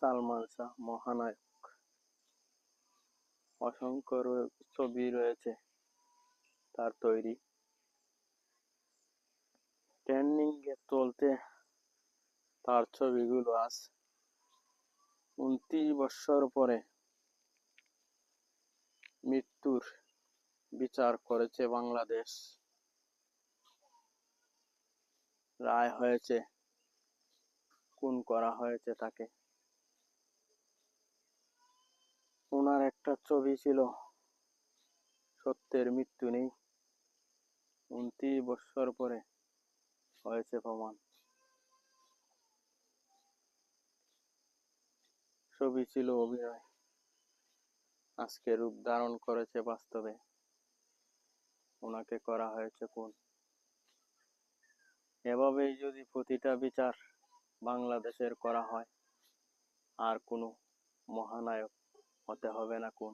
সালমান শাহ মহানায়ক। অসংখ্য ছবি রয়েছে তার তৈরি। ট্রেন্ডিং এ চলতে তার ছবিগুলো আজ 29 বছর পরে মৃত্যুর বিচার করেছে বাংলাদেশ। রায় হয়েছে, খুন করা হয়েছে তাকে। ওনার একটা ছবি ছিল সত্যের মৃত্যু নেই, 29 বছর পরে হয়েছে প্রমাণ। ছবি ছিল অভিনয়, আজকে রূপ ধারণ করেছে বাস্তবে। ওনাকে করা হয়েছে খুন। এভাবেই যদি প্রতিটা বিচার বাংলাদেশের করা হয়, আর কোনো মহানায়ক হতে হবে না খুন।